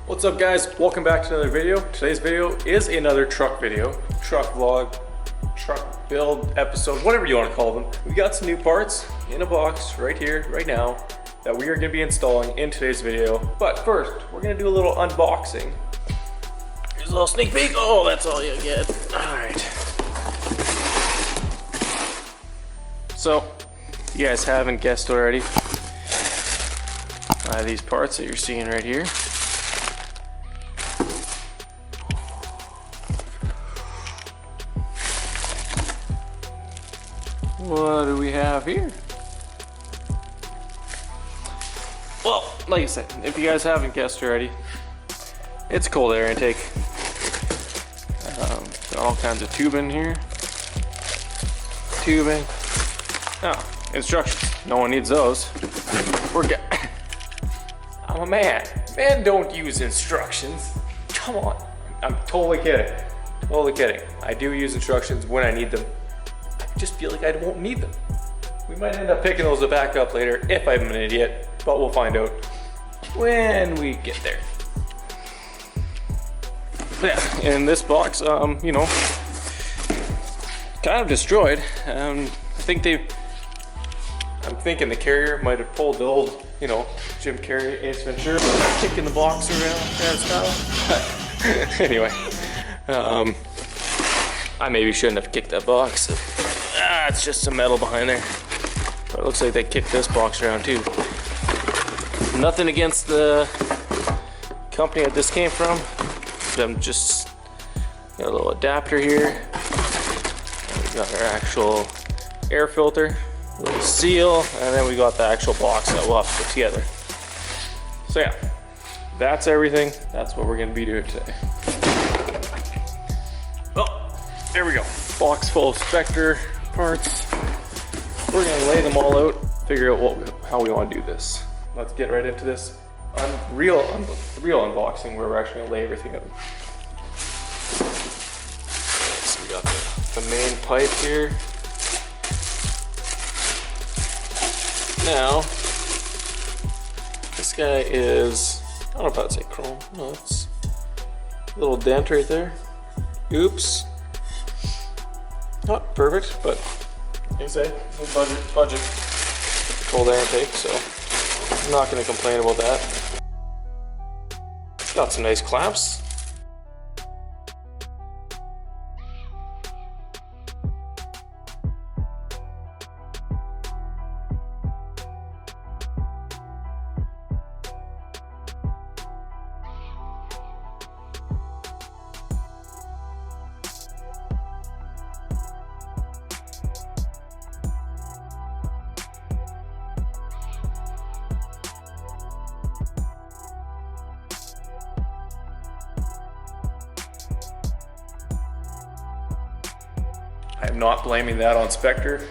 What's up guys, welcome back to another video. Today's video is another truck video, truck vlog, truck build episode, whatever you want to call them. We got some new parts in a box right here, right now, that we are going to be installing in today's video. But first, we're going to do a little unboxing. Here's a little sneak peek. Oh, that's all you get. Alright. So, if you guys haven't guessed already, these parts that you're seeing right here. What do we have here? Well, like I said, if you guys haven't guessed already, it's cold air intake. Got all kinds of tubing here. Tubing. Oh, instructions. No one needs those. I'm a man. Men don't use instructions. Come on. I'm totally kidding. Totally kidding. I do use instructions when I need them. I just feel like I won't need them. We might end up picking those back up later if I'm an idiot, but we'll find out when we get there. But yeah, in this box, you know, kind of destroyed. I'm thinking the carrier might have pulled the old, you know, Jim Carrey, Ace Ventura, kicking the box around kind of style. Anyway, I maybe shouldn't have kicked that box. It's just some metal behind there. But it looks like they kicked this box around too. Nothing against the company that this came from. I'm just got a little adapter here. We got our actual air filter, a little seal, and then we got the actual box that we'll have to put together. So yeah, that's everything. That's what we're gonna be doing today. Well, there we go. Box full of Spectre parts. We're gonna lay them all out, figure out how we want to do this. Let's get right into this real unboxing where we're actually gonna lay everything out. So we got the main pipe here. Now, this guy is, I don't know if I'd say chrome. No, it's a little dent right there. Oops. Not perfect, but like I say, budget cold air intake, so I'm not going to complain about that. Got some nice clamps. I'm not blaming that on Spectre.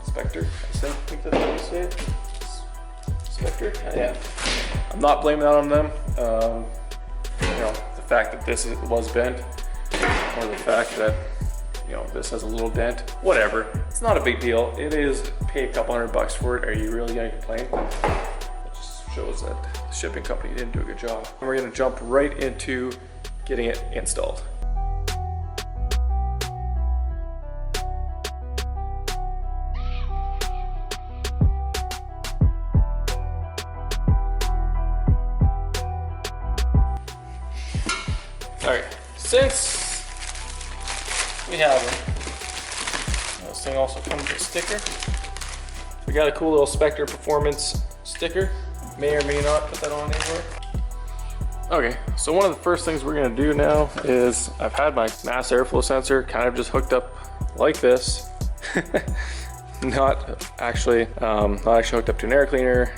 Spectre, I think that's how you say it. Spectre? Yeah. I'm not blaming that on them. You know, the fact that this was bent, or the fact that, you know, this has a little dent, whatever. It's not a big deal. It is, pay a couple $100 for it. Are you really gonna complain? It just shows that the shipping company didn't do a good job. And we're gonna jump right into getting it installed. Alright, since we have them, this thing also comes with a sticker. We got a cool little Spectre Performance sticker. May or may not put that on anywhere. Okay, so one of the first things we're going to do now is I've had my mass airflow sensor kind of just hooked up like this. not actually hooked up to an air cleaner,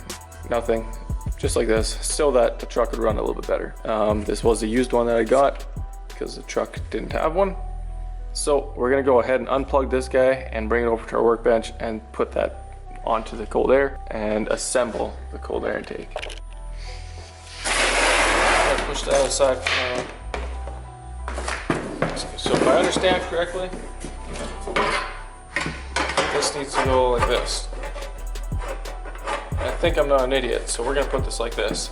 nothing. Just like this, so that the truck would run a little bit better. This was a used one that I got because the truck didn't have one. So we're gonna go ahead and unplug this guy and bring it over to our workbench and put that onto the cold air and assemble the cold air intake. I'll push that aside for now. So if I understand correctly, this needs to go like this. I think I'm not an idiot, so we're gonna put this like this.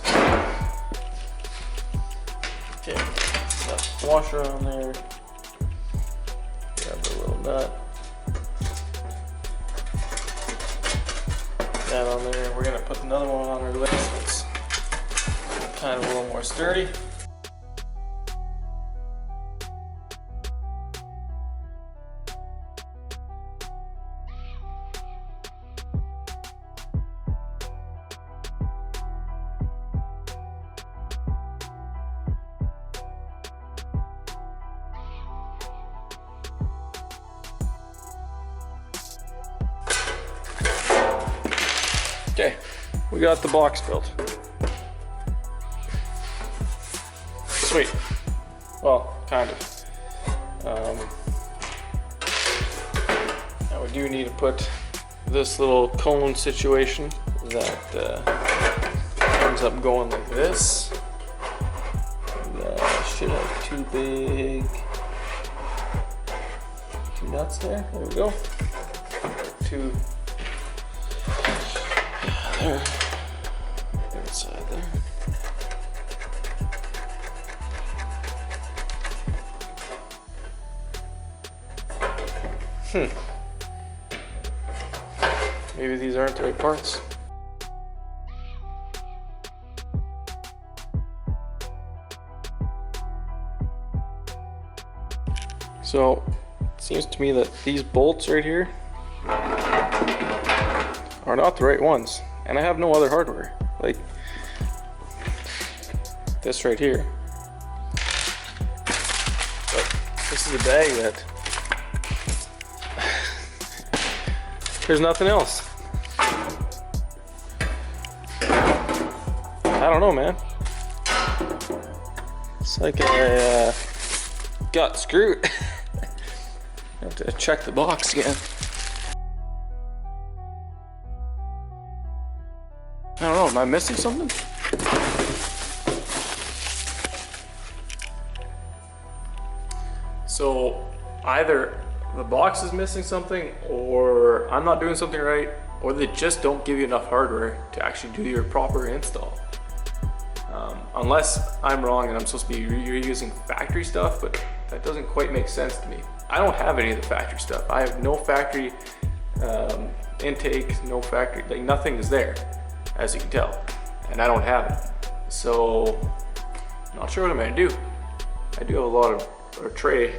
Okay, got the washer on there. Grab the little nut. That on there. We're gonna put another one on our list that's kind of a little more sturdy. Okay, we got the box built. Sweet. Well, kind of. Now we do need to put this little cone situation that ends up going like this. Should have two nuts there. There we go. Two. There. Inside there. Maybe these aren't the right parts. So, it seems to me that these bolts right here are not the right ones. And I have no other hardware, like this right here. But this is a bag that there's nothing else. I don't know, man. It's like I got screwed. I have to check the box again. I don't know, am I missing something? So either the box is missing something, or I'm not doing something right, or they just don't give you enough hardware to actually do your proper install. Unless I'm wrong and I'm supposed to be reusing factory stuff, but that doesn't quite make sense to me. I don't have any of the factory stuff. I have no factory intake, no factory, like nothing is there, as you can tell, and I don't have it. So, not sure what I'm gonna do. I do have a lot of, or a tray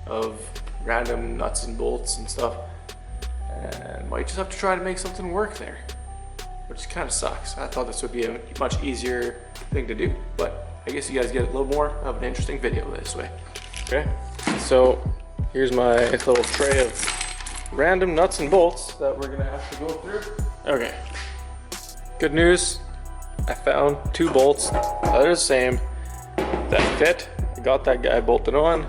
of random nuts and bolts and stuff, and might just have to try to make something work there, which kind of sucks. I thought this would be a much easier thing to do, but I guess you guys get a little more of an interesting video this way. Okay, so here's my little tray of random nuts and bolts that we're gonna have to go through. Okay. Good news, I found two bolts that are the same, that fit. I got that guy bolted on.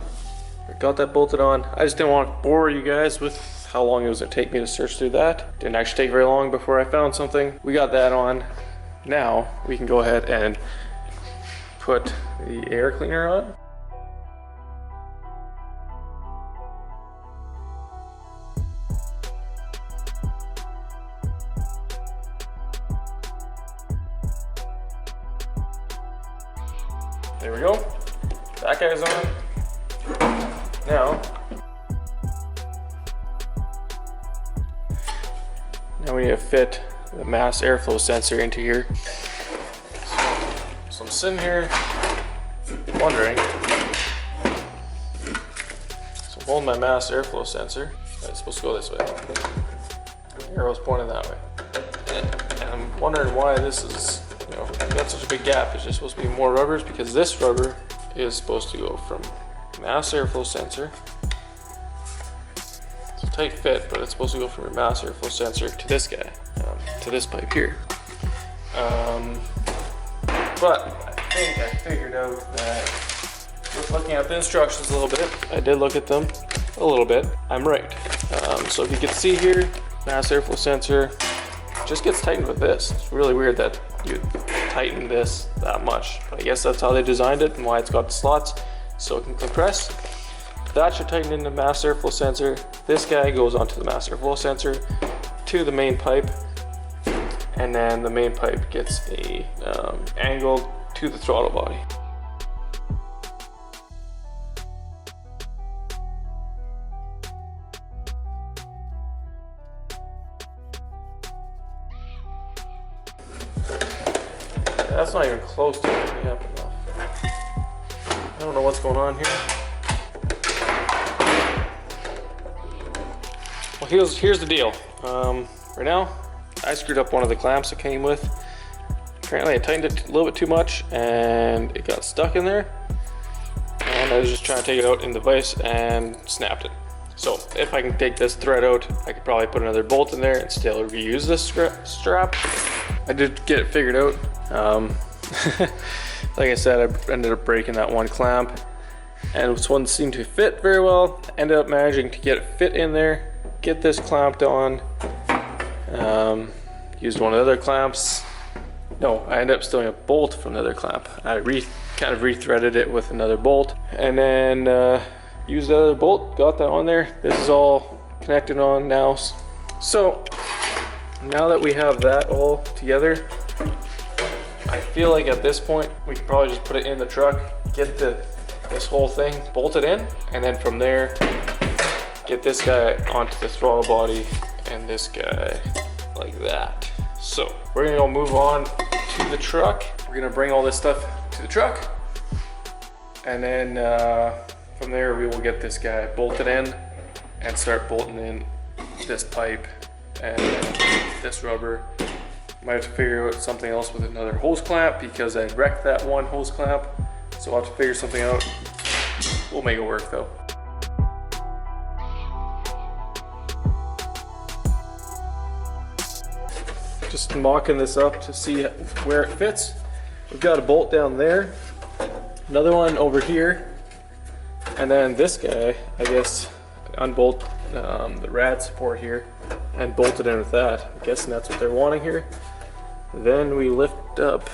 I got that bolted on. I just didn't want to bore you guys with how long it was going to take me to search through that. Didn't actually take very long before I found something. We got that on. Now we can go ahead and put the air cleaner on. There we go. That guy's on. Now we need to fit the mass airflow sensor into here. So I'm sitting here wondering. So I'm holding my mass airflow sensor. It's supposed to go this way. The arrow's pointing that way. And I'm wondering why this is, got such a big gap. Is there supposed to be more rubbers? Because this rubber is supposed to go from mass airflow sensor. It's a tight fit, but it's supposed to go from your mass airflow sensor to this guy, to this pipe here. But I think I figured out that with looking at the instructions a little bit, I did look at them a little bit, I'm right. So if you can see here, mass airflow sensor just gets tightened with this. It's really weird that you tighten this that much, but I guess that's how they designed it and why it's got the slots so it can compress. That should tighten in the mass airflow sensor. This guy goes onto the mass airflow sensor to the main pipe, and then the main pipe gets a angle to the throttle body. that's not even close to picking up enough. I don't know what's going on here. Well, here's the deal. Right now, I screwed up one of the clamps it came with. Apparently I tightened it a little bit too much and it got stuck in there. And I was just trying to take it out in the vise and snapped it. So if I can take this thread out, I could probably put another bolt in there and still reuse this strap. I did get it figured out. Like I said, I ended up breaking that one clamp, and this one seemed to fit very well. Ended up managing to get it fit in there, get this clamped on. Used one of the other clamps. No, I ended up stealing a bolt from the other clamp. I kind of rethreaded it with another bolt, and then used the other bolt, got that on there. This is all connected on now. So now that we have that all together, I feel like at this point we can probably just put it in the truck, get this whole thing bolted in, and then from there get this guy onto the throttle body and this guy like that. So we're gonna go move on to the truck. We're gonna bring all this stuff to the truck, and then from there we will get this guy bolted in and start bolting in this pipe and this rubber. Might have to figure out something else with another hose clamp because I wrecked that one hose clamp. So I'll have to figure something out. We'll make it work though. Just mocking this up to see where it fits. We've got a bolt down there, another one over here, and then this guy, I guess, unbolt the rad support here and bolt it in with that. I'm guessing that's what they're wanting here. Then we lift up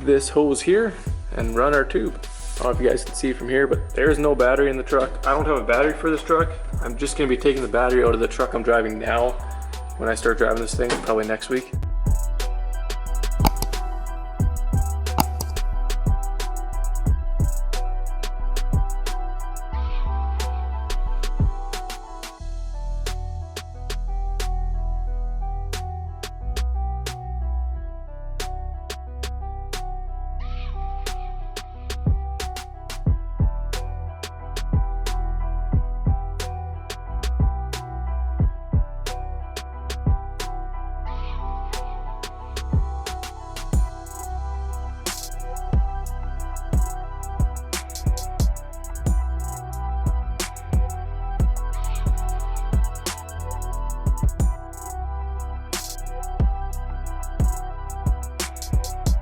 this hose here and run our tube. I don't know if you guys can see from here, but there's no battery in the truck. I don't have a battery for this truck. I'm just gonna be taking the battery out of the truck I'm driving now when I start driving this thing, probably next week.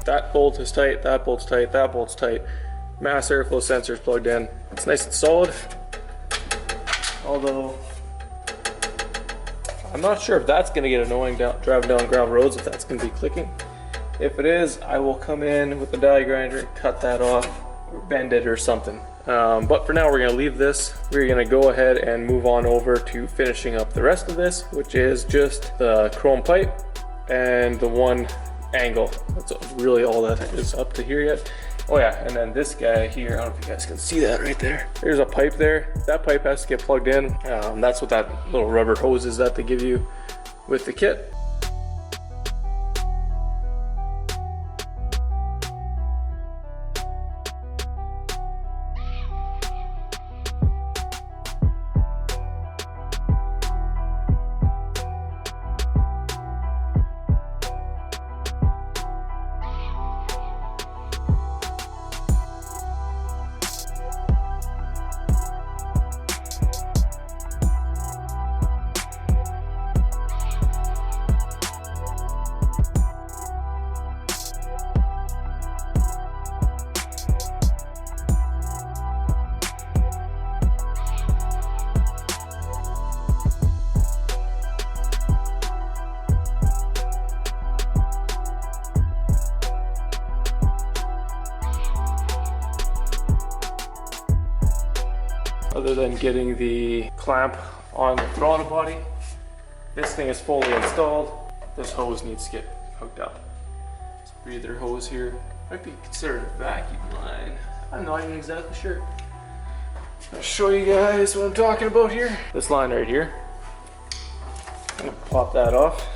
That bolt is tight, that bolt's tight, that bolt's tight. Mass airflow sensor's plugged in. It's nice and solid. Although, I'm not sure if that's gonna get annoying driving down gravel roads, if that's gonna be clicking. If it is, I will come in with the die grinder and cut that off, or bend it or something. But for now, we're gonna leave this. We're gonna go ahead and move on over to finishing up the rest of this, which is just the chrome pipe and the one angle. That's really all that is up to here yet. Oh yeah, and then this guy here, I don't know if you guys can see that right there. There's a pipe there. That pipe has to get plugged in. That's what that little rubber hose is that they give you with the kit. Other than getting the clamp on the throttle body, this thing is fully installed. This hose needs to get hooked up. This breather hose here might be considered a vacuum line. I'm not even exactly sure. I'll show you guys what I'm talking about here. This line right here. I'm gonna pop that off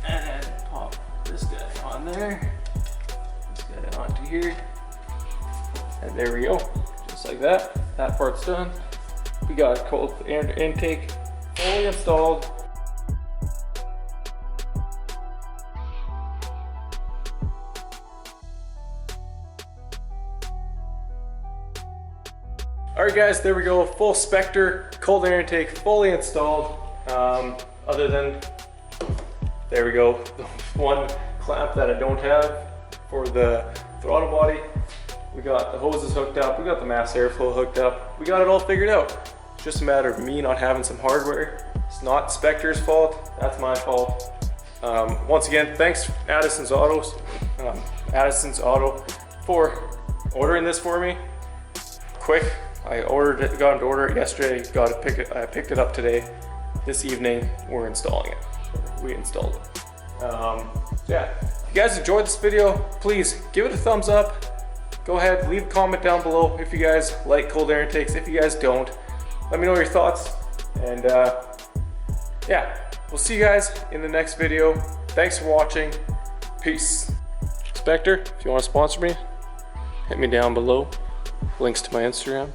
and pop this guy on there. to here. And there we go, just like that. That part's done. We got cold air intake fully installed. Alright guys, there we go, full Spectre, cold air intake, fully installed. Other than, there we go, the one clamp that I don't have for the throttle body. We got the hoses hooked up, we got the mass airflow hooked up, we got it all figured out. It's just a matter of me not having some hardware. It's not Spectre's fault, that's my fault. Once again, thanks Addison's Auto for ordering this for me. Quick. I ordered it, got to order it yesterday, I picked it up today. This evening, we're installing it. We installed it. Yeah, if you guys enjoyed this video, please give it a thumbs up. Go ahead, leave a comment down below if you guys like cold air intakes. If you guys don't, let me know your thoughts. And yeah, we'll see you guys in the next video. Thanks for watching. Peace. Spectre, if you want to sponsor me, hit me down below. Links to my Instagram.